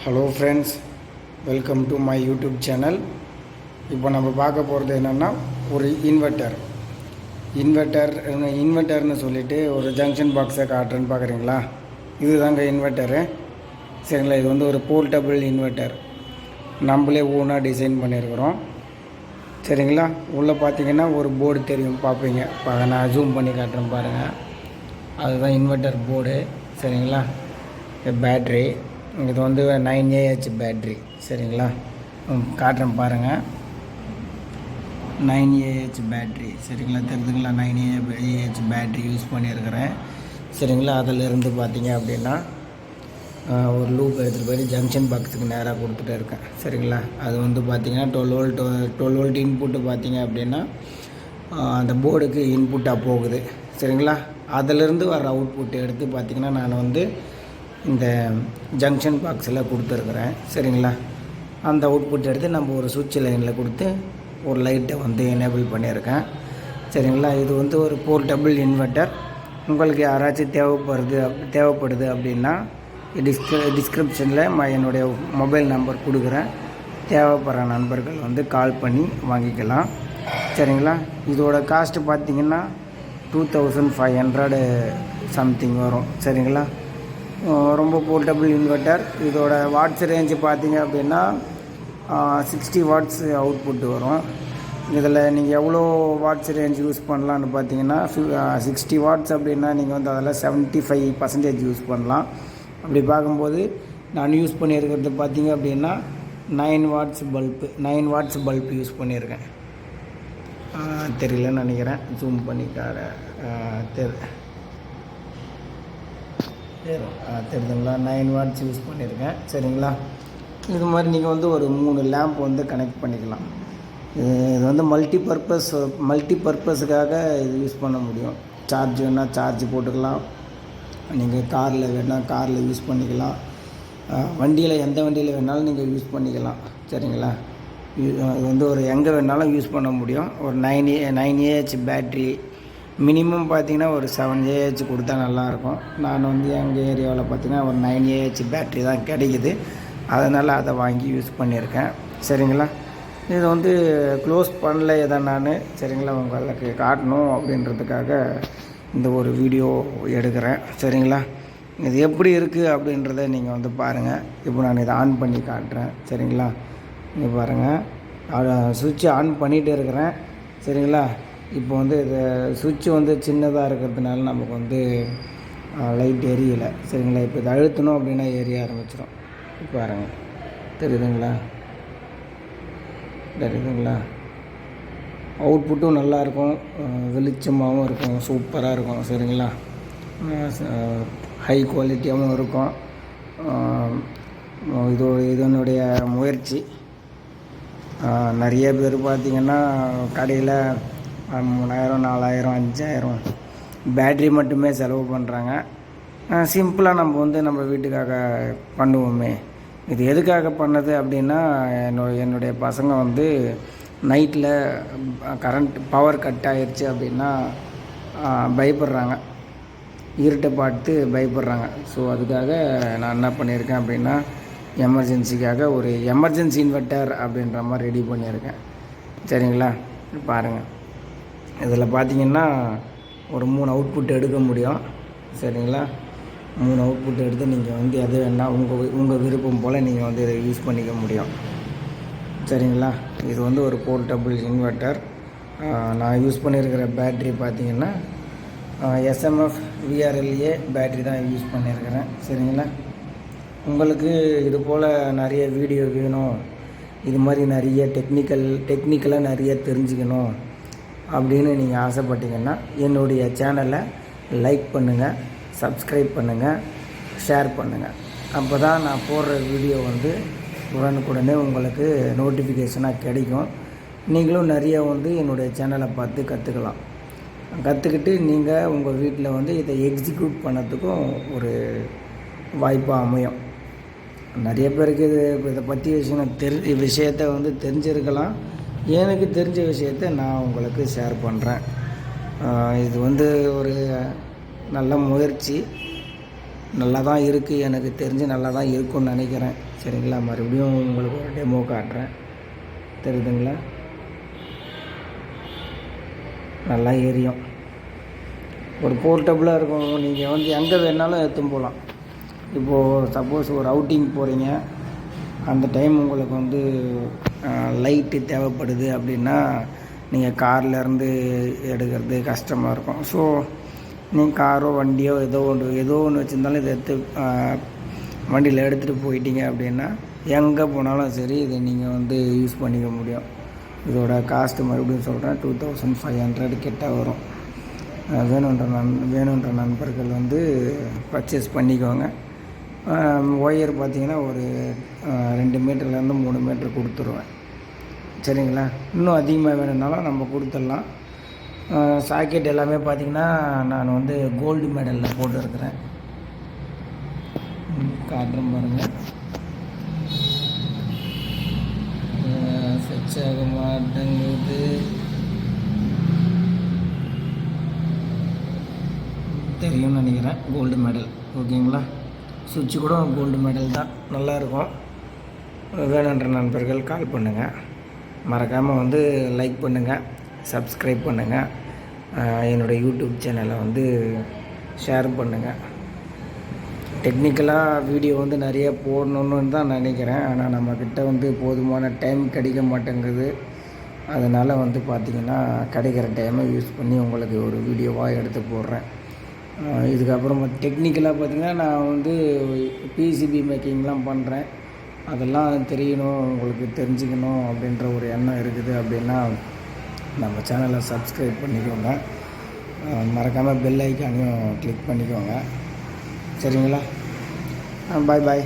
Hello friends, welcome to my YouTube channel. இப்போ நம்ம பார்க்க போகிறது என்னென்னா ஒரு இன்வெர்ட்டர்னு சொல்லிவிட்டு ஒரு ஜங்ஷன் பாக்ஸை காட்டுறேன்னு பார்க்குறீங்களா. இதுதாங்க இன்வெர்ட்டரு. சரிங்களா, இது வந்து ஒரு போர்ட்டபிள் இன்வெர்ட்டர். நம்மளே ஓனாக டிசைன் பண்ணியிருக்கிறோம். சரிங்களா, உள்ளே பார்த்தீங்கன்னா ஒரு போர்டு தெரியும், பார்ப்பீங்க. நான் ஜூம் பண்ணி காட்டுறேன் பாருங்கள். அதுதான் இன்வெர்ட்டர் போர்டு. சரிங்களா, பேட்ரி இது வந்து 9Ah பேட்ரி. சரிங்களா, காட்டுறேன் பாருங்கள். 9Ah battery. சரிங்களா, தெரிஞ்சுங்களா, 9Ah பேட்ரி யூஸ் பண்ணியிருக்கிறேன். சரிங்களா, அதிலிருந்து பார்த்தீங்க அப்படின்னா ஒரு லூப் எடுத்துகிட்டு போய் ஜங்ஷன் பாக்ஸுக்கு நேராக கொடுத்துட்டு இருக்கேன். சரிங்களா, அது வந்து பார்த்திங்கன்னா 12 வோல்ட் இன்புட்டு பார்த்தீங்க அப்படின்னா அந்த போர்டுக்கு இன்புட்டாக போகுது. சரிங்களா, அதிலிருந்து வர அவுட்புட் எடுத்து பார்த்திங்கன்னா நான் வந்து இந்த ஜங்ஷன் பாக்ஸில் கொடுத்துருக்குறேன். சரிங்களா, அந்த அவுட்புட் எடுத்து நம்ம ஒரு சுவிட்ச் லைனில் கொடுத்து ஒரு லைட்டை வந்து எனேபிள் பண்ணியிருக்கேன். சரிங்களா, இது வந்து ஒரு போர்ட்டபிள் இன்வெர்ட்டர். உங்களுக்கு யாராச்சும் தேவைப்படுது அப்படின்னா டிஸ்கிரிப்ஷனில் என்னுடைய மொபைல் நம்பர் கொடுக்குறேன். தேவைப்படுற நண்பர்கள் வந்து கால் பண்ணி வாங்கிக்கலாம். சரிங்களா, இதோட காஸ்ட்டு பார்த்திங்கன்னா 2500 சம்திங் வரும். சரிங்களா, ரொம்ப போர்ட்டபிள் இன்வெர்ட்டர். இதோட வாட்ஸ் ரேஞ்சு பார்த்தீங்க அப்படின்னா 60 வாட்ஸ் அவுட்புட்டு வரும். இதில் நீங்கள் எவ்வளோ வாட்ஸ் ரேஞ்ச் யூஸ் பண்ணலான்னு பார்த்தீங்கன்னா 60 வாட்ஸ் அப்படின்னா நீங்கள் வந்து அதில் 75% யூஸ் பண்ணலாம். அப்படி பார்க்கும்போது நான் யூஸ் பண்ணியிருக்கிறது பார்த்தீங்க அப்படின்னா 9 வாட்ஸ் பல்பு யூஸ் பண்ணியிருக்கேன். தெரியலன்னு நினைக்கிறேன், ஜூம் பண்ணிக்கார தெரியுதுங்களா, 9 வாட்ஸ் யூஸ் பண்ணியிருக்கேன். சரிங்களா, இது மாதிரி நீங்கள் வந்து ஒரு 3 லேம்ப் வந்து கனெக்ட் பண்ணிக்கலாம். இது வந்து மல்டிபர்பஸுக்காக இது யூஸ் பண்ண முடியும். சார்ஜ் வேணால் சார்ஜ் போட்டுக்கலாம், நீங்கள் காரில் வேணால் காரில் யூஸ் பண்ணிக்கலாம், எந்த வண்டியில் வேணாலும் நீங்கள் யூஸ் பண்ணிக்கலாம். சரிங்களா, இது வந்து ஒரு எங்கே வேணாலும் யூஸ் பண்ண முடியும். ஒரு 9Ah பேட்ரி மினிமம் பார்த்திங்கன்னா ஒரு 7Ah கொடுத்தா நல்லாயிருக்கும். நான் வந்து எங்கள் ஏரியாவில் பார்த்திங்கன்னா ஒரு 9Ah பேட்ரி தான் கிடைக்கிது. அதனால் அதை வாங்கி யூஸ் பண்ணியிருக்கேன். சரிங்களா, இது வந்து க்ளோஸ் பண்ணல தான் நான். சரிங்களா, உங்களுக்கு காட்டணும் அப்படின்றதுக்காக இந்த ஒரு வீடியோ எடுக்கிறேன். சரிங்களா, இது எப்படி இருக்குது அப்படின்றத நீங்கள் வந்து பாருங்கள். இப்போ நான் இதை ஆன் பண்ணி காட்டுறேன். சரிங்களா, இங்கே பாருங்கள், சுவிட்சை ஆன் பண்ணிகிட்டே இருக்கிறேன். சரிங்களா, இப்போ வந்து இது சுவிட்சு வந்து சின்னதாக இருக்கிறதுனால நமக்கு வந்து லைட் எரியலை. சரிங்களா, இப்போ இதை அழுத்தணும் அப்படின்னா எரிய ஆரம்பிச்சிடும். பாருங்கள், தெரியுதுங்களா அவுட்புட்டும் நல்லாயிருக்கும், வெளிச்சமாகவும் இருக்கும், சூப்பராக இருக்கும். சரிங்களா, ஹை குவாலிட்டியாகவும் இருக்கும். இதனுடைய முயற்சி. நிறைய பேர் பார்த்திங்கன்னா கடையில் 3000, 4000, 5000 பேட்ரி மட்டுமே செலவு பண்ணுறாங்க. சிம்பிளாக நம்ம வந்து நம்ம வீட்டுக்காக பண்ணுவோமே. இது எதுக்காக பண்ணது அப்படின்னா, என்னுடைய பசங்க வந்து நைட்டில் பவர் கட் ஆகிடுச்சு அப்படின்னா பயப்படுறாங்க, இருட்டை பார்த்து பயப்படுறாங்க. ஸோ அதுக்காக நான் என்ன பண்ணியிருக்கேன் அப்படின்னா எமர்ஜென்சிக்காக ஒரு எமர்ஜென்சி இன்வெர்ட்டர் அப்படின்ற மாதிரி ரெடி பண்ணியிருக்கேன். சரிங்களா, பாருங்கள், இதில் பார்த்திங்கன்னா ஒரு 3 அவுட்புட் எடுக்க முடியும். சரிங்களா, 3 அவுட்புட் எடுத்து நீங்கள் வந்து எது வேணால் உங்கள் விருப்பம் போல் நீங்கள் வந்து இதை யூஸ் பண்ணிக்க முடியும். சரிங்களா, இது வந்து ஒரு போர்ட்டபிள் இன்வெர்ட்டர். நான் யூஸ் பண்ணியிருக்கிற பேட்ரி பார்த்திங்கன்னா SMF VRLA பேட்ரி தான் யூஸ் பண்ணியிருக்கிறேன். சரிங்களா, உங்களுக்கு இது போல் நிறைய வீடியோ வேணும், இது மாதிரி நிறைய டெக்னிக்கலாக நிறைய தெரிஞ்சுக்கணும் அப்படின்னு நீங்கள் ஆசைப்பட்டீங்கன்னா என்னுடைய சேனலை லைக் பண்ணுங்கள், சப்ஸ்கிரைப் பண்ணுங்கள், ஷேர் பண்ணுங்கள். அப்போ தான் நான் போடுற வீடியோ வந்து உடனுக்குடனே உங்களுக்கு நோட்டிஃபிகேஷனாக கிடைக்கும். நீங்களும் நிறைய வந்து என்னுடைய சேனலை பார்த்து கற்றுக்கிட்டு நீங்கள் உங்கள் வீட்டில் வந்து இதை எக்ஸிக்யூட் பண்ணதுக்கும் ஒரு வாய்ப்பாக அமையும். நிறைய பேருக்கு இதை பற்றி விஷயத்தை வந்து தெரிஞ்சிருக்கலாம். எனக்கு தெரிஞ்ச விஷயத்தை நான் உங்களுக்கு ஷேர் பண்ணுறேன். இது வந்து ஒரு நல்ல முயற்சி. நல்லா தான் இருக்குது, எனக்கு தெரிஞ்சு நல்லா தான் இருக்கும்னு நினைக்கிறேன். சரிங்களா, மறுபடியும் உங்களுக்கு ஒரு டெமோ காட்டுறேன். தெரியுதுங்களா, நல்லா ஏரியும். ஒரு போர்ட்டபுளாக இருக்கும். நீங்கள் வந்து எங்கே வேணாலும் எடுத்துன்னு போகலாம். இப்போது சப்போஸ் ஒரு அவுட்டிங் போகிறீங்க, அந்த டைம் உங்களுக்கு வந்து லைட்டு தேவைப்படுது அப்படின்னா நீங்கள் கார்லேருந்து எடுக்கிறது கஷ்டமாக இருக்கும். ஸோ நீங்கள் காரோ வண்டியோ ஏதோ ஒன்று வச்சுருந்தாலும் இதை எடுத்து வண்டியில் எடுத்துகிட்டு போயிட்டீங்க அப்படின்னா எங்கே போனாலும் சரி இதை நீங்கள் வந்து யூஸ் பண்ணிக்க முடியும். இதோட காஸ்ட்டு மறுபடியும் சொல்கிறேன், 2500 கிட்ட வரும். வேணுன்ற நண்பர்கள் வந்து பர்ச்சேஸ் பண்ணிக்கோங்க. ஒயர் பார்த்திங்கன்னா ஒரு 2 மீட்டர்லேருந்து 3 மீட்டர் கொடுத்துருவேன். சரிங்களா, இன்னும் அதிகமாக வேணும்னாலும் நம்ம கொடுத்துடலாம். சாக்கெட் எல்லாமே பார்த்திங்கன்னா நான் வந்து கோல்டு மெடலில் போட்டுருக்கிறேன். காட்டுறேன் பாருங்கள். ஸ்விட்ச் ஆக மாட்டேங்குது. தெரியும்னு நினைக்கிறேன். கோல்டு மெடல் ஓகேங்களா. சுவிட்சு கூட கோல்டு மெடல் தான், நல்லாயிருக்கும். வேணுன்ற நண்பர்கள் கால் பண்ணுங்கள். மறக்காமல் வந்து லைக் பண்ணுங்கள், சப்ஸ்கிரைப் பண்ணுங்கள், என்னோடய யூடியூப் சேனலை வந்து ஷேர் பண்ணுங்கள். டெக்னிக்கலாக வீடியோ வந்து நிறைய போடணுன்னு தான் நினைக்கிறேன். ஆனால் நம்மக்கிட்ட வந்து போதுமான டைம் கிடைக்க மாட்டேங்குது. அதனால் வந்து பார்த்திங்கன்னா கிடைக்கிற டைமை யூஸ் பண்ணி உங்களுக்கு ஒரு வீடியோவாக எடுத்து போடுறேன். இதுக்கப்புறம் டெக்னிக்கலாக பார்த்திங்கன்னா நான் வந்து பிசிபி மேக்கிங்லாம் பண்ணுறேன். அதெல்லாம் தெரியணும், உங்களுக்கு தெரிஞ்சுக்கணும் அப்படின்ற ஒரு எண்ணம் இருக்குது அப்படின்னா நம்ம சேனலை சப்ஸ்கிரைப் பண்ணிக்கோங்க. மறக்காமல் பெல் ஐக்கானையும் கிளிக் பண்ணிக்கோங்க. சரிங்களா, பாய் பாய்.